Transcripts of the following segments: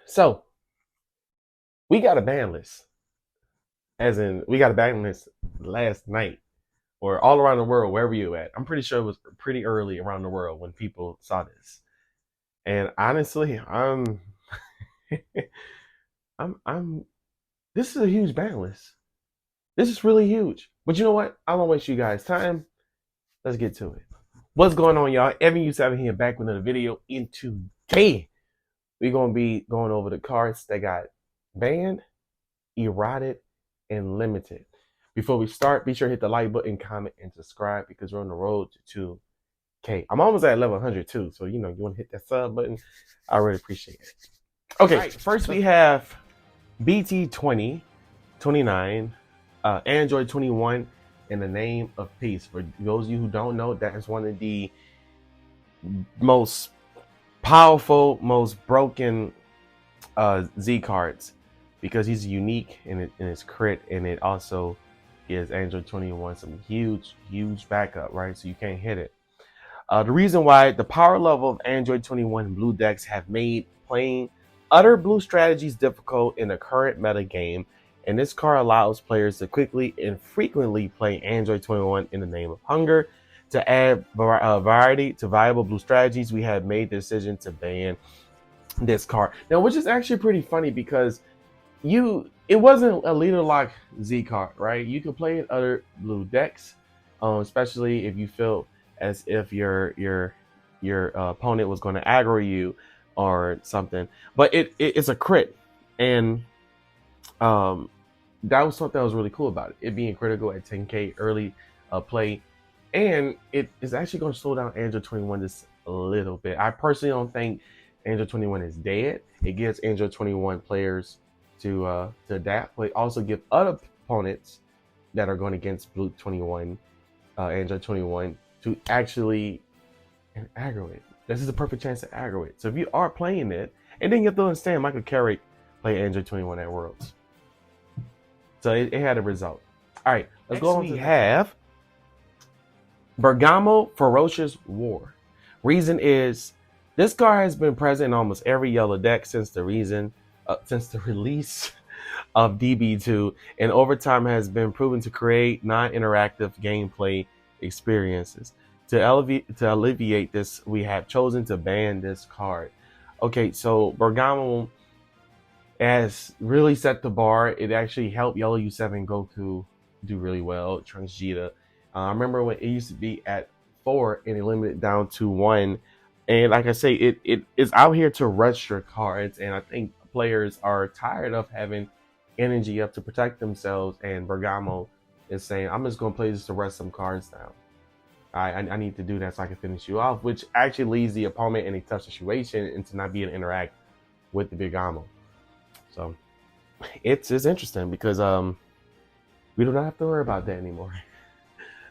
So we got a ban list, as in we got a ban list last night or all around the world, wherever you at. I'm pretty sure it was pretty early around the world when people saw this. And honestly, I'm. This is a huge ban list. This is really huge. But you know what? I won't waste you guys' time. Let's get to it. What's going on, y'all? Evan U7 here, back with another video. And today, we're gonna be going over the cards that got banned, eroded, and limited. Before we start, be sure to hit the like button, comment, and subscribe because we're on the road to 2K. I'm almost at level 100 too, so you want to hit that sub button. I really appreciate it. Okay, right, first we have BT2029, Android 21, in the name of peace. For those of you who don't know, that is one of the most powerful, most broken Z cards, because he's unique in his crit, and it also gives Android 21 some huge backup, right? So you can't hit it. The reason why the power level of Android 21 blue decks have made playing other blue strategies difficult in the current meta game, and this card allows players to quickly and frequently play Android 21 in the name of hunger. To add variety to viable blue strategies, we have made the decision to ban this card. Now, which is actually pretty funny because it wasn't a leader lock Z card, right? You could play in other blue decks, especially if you feel as if your opponent was going to aggro you or something. But it's a crit, and that was something that was really cool about it. It being critical at 10K early play, and it is actually going to slow down Android 21 just a little bit. I personally don't think Android 21 is dead. It gives Android 21 players to adapt, but also give other opponents that are going against Blue 21, Android 21, to actually aggro it. This is a perfect chance to aggro it. So if you are playing it, and then you have to understand Michael Carrick played Android 21 at Worlds. So it had a result. All right, let's go on. We have Bergamo Ferocious War. Reason is, this card has been present in almost every yellow deck since the release of DB2, and over time has been proven to create non-interactive gameplay experiences. To alleviate this, we have chosen to ban this card. Okay, so Bergamo has really set the bar. It actually helped Yellow U7 Goku do really well. Trunks Vegeta. I remember when it used to be at 4 and it limited down to 1. And like I say, it is out here to rush your cards, and I think players are tired of having energy up to protect themselves, and Bergamo is saying, I'm just going to play this to rush some cards down. I need to do that so I can finish you off, which actually leaves the opponent in a tough situation and to not be able to interact with the Bergamo. So it's interesting because we do not have to worry about that anymore.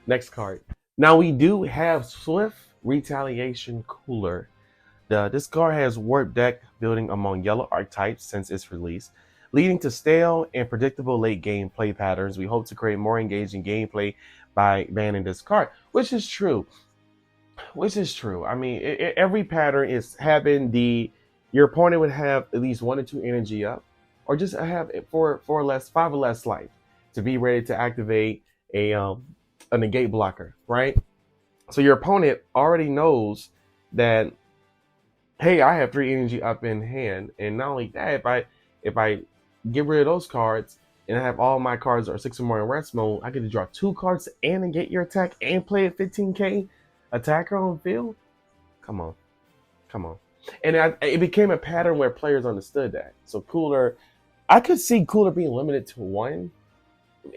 Next card. Now we do have Swift Retaliation Cooler. This card has warp deck building among yellow archetypes since its release, leading to stale and predictable late game play patterns. We hope to create more engaging gameplay by banning this card, which is true. I mean, every pattern is having your opponent would have at least 1 or 2 energy up, or just have 5 or less life to be ready to activate a negate blocker, right? So your opponent already knows that, hey, I have 3 energy up in hand, and not only that, if I get rid of those cards and I have all my cards are 6 or more in rest mode, I get to draw 2 cards and negate your attack and play a 15K attacker on field. Come on. And it became a pattern where players understood that. So Cooler, I could see Cooler being limited to 1,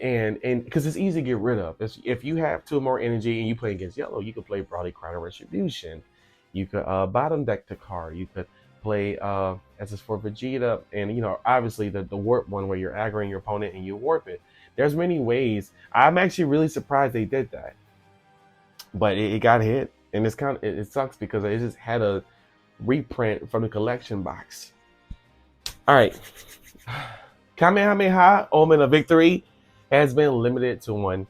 and because it's easy to get rid of. If you have 2 more energy and you play against yellow, you could play Broadly Crown of Retribution. You could bottom deck the card. You could play SS4 Vegeta, and obviously the warp one where you're aggroing your opponent and you warp it. There's many ways. I'm actually really surprised they did that, but it got hit, and it sucks because it just had a reprint from the collection box. All right, Kamehameha Omen of Victory has been limited to 1.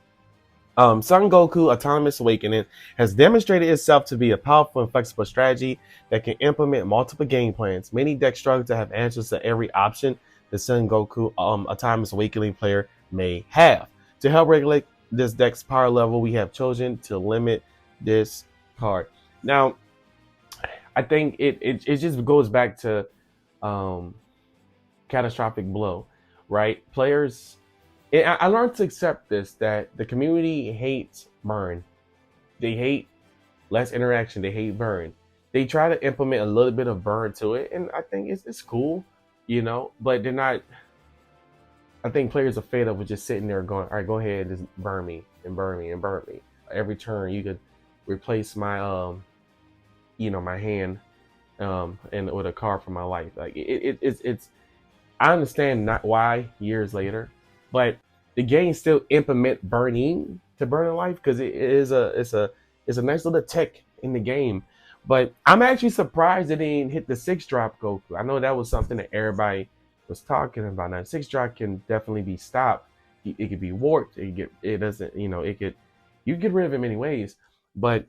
Son Goku Autonomous Awakening has demonstrated itself to be a powerful and flexible strategy that can implement multiple game plans. Many decks struggle to have answers to every option the Son Goku Autonomous Awakening player may have. To help regulate this deck's power level, we have chosen to limit this card. Now, I think it just goes back to catastrophic blow, right? Players, I learned to accept this, that the community hates burn. They hate less interaction. They hate burn. They try to implement a little bit of burn to it, and I think it's cool, but they're not. I think players are fed up with just sitting there going, all right, go ahead and just burn me and burn me and burn me. Every turn you could replace my my hand and with a card for my life. Like it's I understand not why years later, but the game still implement burning to burn a life because it's a nice little tech in the game. But I'm actually surprised it didn't hit the 6-drop Goku. I know that was something that everybody was talking about. Now 6-drop can definitely be stopped. It could be warped. It doesn't, it could, you get rid of it many ways. But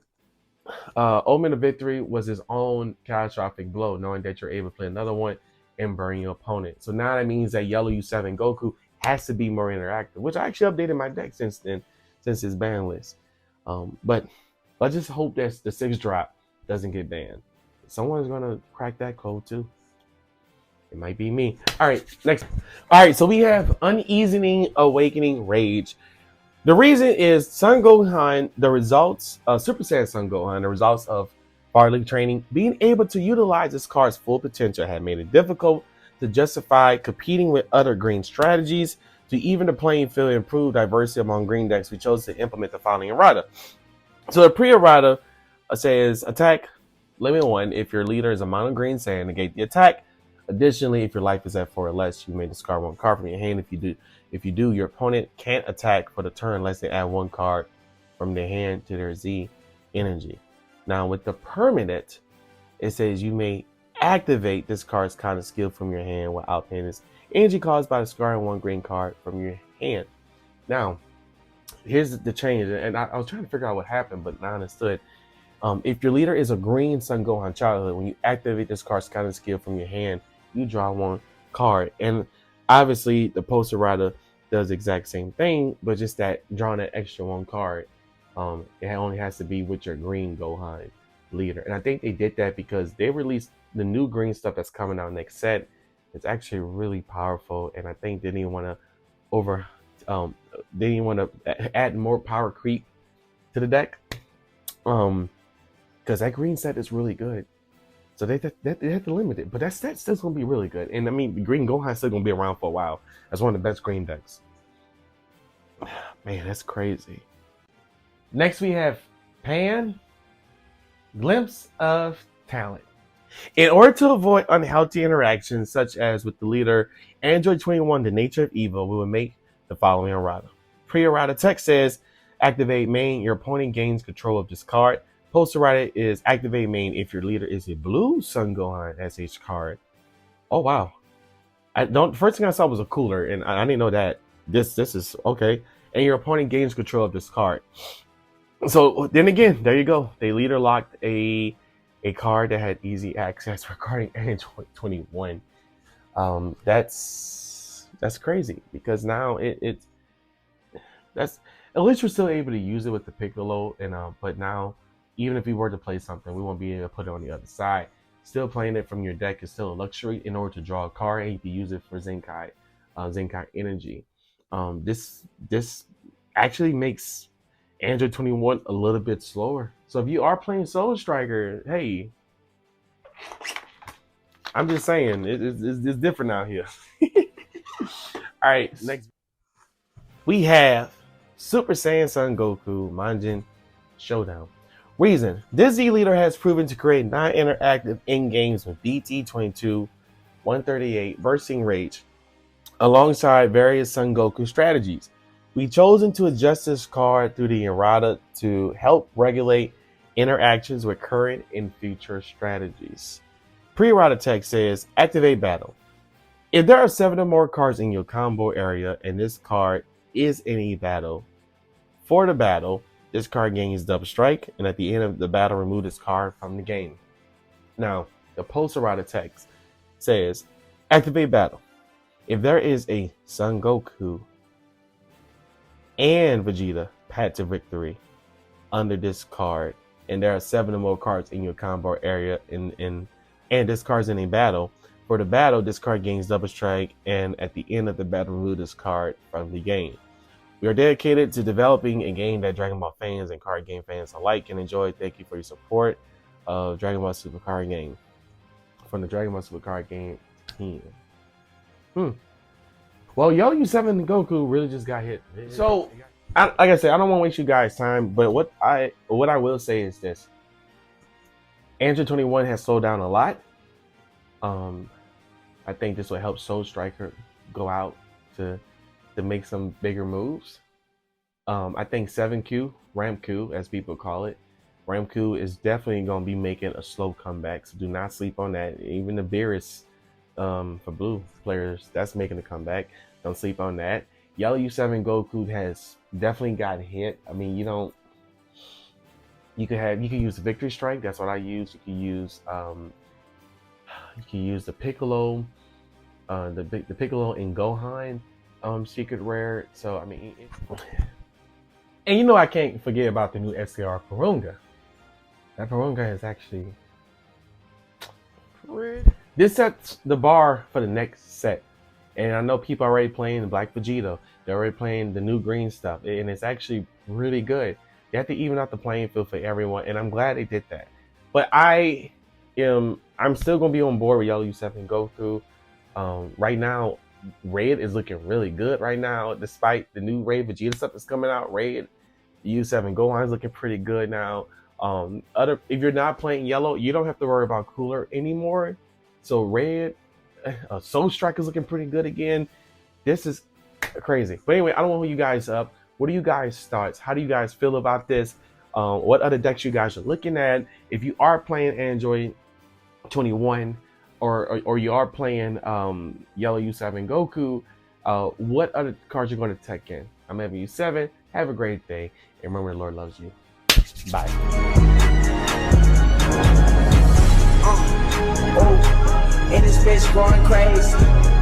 Omen of Victory was his own catastrophic blow, knowing that you're able to play another one and burn your opponent. So now that means that Yellow U7 Goku has to be more interactive, which I actually updated my deck since then, since his ban list. But let's just hope that the 6-drop doesn't get banned. Someone's gonna crack that code too. It might be me. All right, next. All right, so we have Uneasy Awakening Rage. The reason is Son Gohan, the results of Super Saiyan Son Gohan, the results of barley training, being able to utilize this card's full potential had made it difficult to justify competing with other green strategies. To even the playing field and improve diversity among green decks, we chose to implement the following errata. So the pre-errata says attack limit 1 if your leader is a mono green Saiyan, negate the attack. Additionally, if your life is at 4 or less, you may discard 1 card from your hand. If you do, your opponent can't attack for the turn unless they add 1 card from their hand to their Z energy. Now with the permanent, it says you may activate this card's kind of skill from your hand without paying this energy caused by discarding 1 green card from your hand. Now, here's the change, and I was trying to figure out what happened, but I understood. If your leader is a green Son Gohan childhood, when you activate this card's kind of skill from your hand, you draw 1 card. And obviously, the poster rider does the exact same thing, but just that drawing that extra 1 card, it only has to be with your green Gohan leader. And I think they did that because they released the new green stuff that's coming out next set. It's actually really powerful, and I think they didn't want to add more power creep to the deck, because that green set is really good. So they had to limit it, but that set's still gonna be really good. And I mean, the green Gohan's still gonna be around for a while. That's one of the best green decks. Man, that's crazy. Next we have Pan, Glimpse of Talent. In order to avoid unhealthy interactions, such as with the leader Android 21, the nature of evil, we will make the following errata. Pre-errata text says, activate main, your opponent gains control of this card. Post-errata is activate main if your leader is a blue Son Gohan SH card. Oh wow. First thing I saw was a cooler, and I didn't know that. This is okay. And your opponent gains control of this card. So then again, there you go. They leader locked a card that had easy access regarding Android 21. That's crazy, because now that's at least we're still able to use it with the Piccolo, and but now even if we were to play something, we won't be able to put it on the other side. Still playing it from your deck is still a luxury in order to draw a card, and you can use it for Zenkai energy. This actually makes Android 21 a little bit slower. So if you are playing Soul Striker, hey, I'm just saying it's different out here. All right, next we have Super Saiyan Son Goku Manjin Showdown. Reason: this Z leader has proven to create non-interactive in-games with BT22, 138, Bursting Rage, alongside various Son Goku strategies. We've chosen to adjust this card through the errata to help regulate interactions with current and future strategies. Pre-errata text says, activate battle. If there are 7 or more cards in your combo area and this card is in a battle, For the battle, this card gains double strike, and at the end of the battle, remove this card from the game. Now, the poster route text says, activate battle. If there is a Son Goku and Vegeta path to victory under this card, and there are 7 or more cards in your combo area and this card's in a battle, for the battle, this card gains double strike, and at the end of the battle, remove this card from the game. We are dedicated to developing a game that Dragon Ball fans and card game fans alike can enjoy. Thank you for your support of Dragon Ball Super Card Game. From the Dragon Ball Super Card Game team. Well, U7 Goku really just got hit. So, like I said, I don't want to waste you guys' time, but what I will say is this. Android 21 has slowed down a lot. I think this will help Soul Striker go out to make some bigger moves. I think 7Q, Ramq, as people call it, Ramq is definitely going to be making a slow comeback, so do not sleep on that. Even the Beerus for blue players, that's making a comeback. Don't sleep on that. Yellow U7 Goku has definitely got hit. I mean, you can use the Victory Strike. That's what I use. You can use the Piccolo, the Piccolo and Gohan secret rare. So I mean, and I can't forget about the new SCR Porunga. That Porunga is actually this sets the bar for the next set. And I know people are already playing the Black Vegeta. They're already playing the new green stuff, and it's actually really good. They have to even out the playing field for everyone, and I'm glad they did that. But I'm still gonna be on board with Yellow U7 Goku. Right now, Red is looking really good right now, despite the new Red Vegeta stuff that's coming out. Red U7 Gohan is looking pretty good now. If you're not playing Yellow, you don't have to worry about Cooler anymore. So Red, Soul Strike is looking pretty good again. This is crazy. But anyway, I don't want to hold you guys up. What are you guys' thoughts? How do you guys feel about this? What other decks you guys are looking at? If you are playing Android 21 or you are playing Yellow U7 Goku, what other cards you're going to tech in? I'm having U7. Have a great day. And remember, the Lord loves you. Bye. And this bitch going crazy.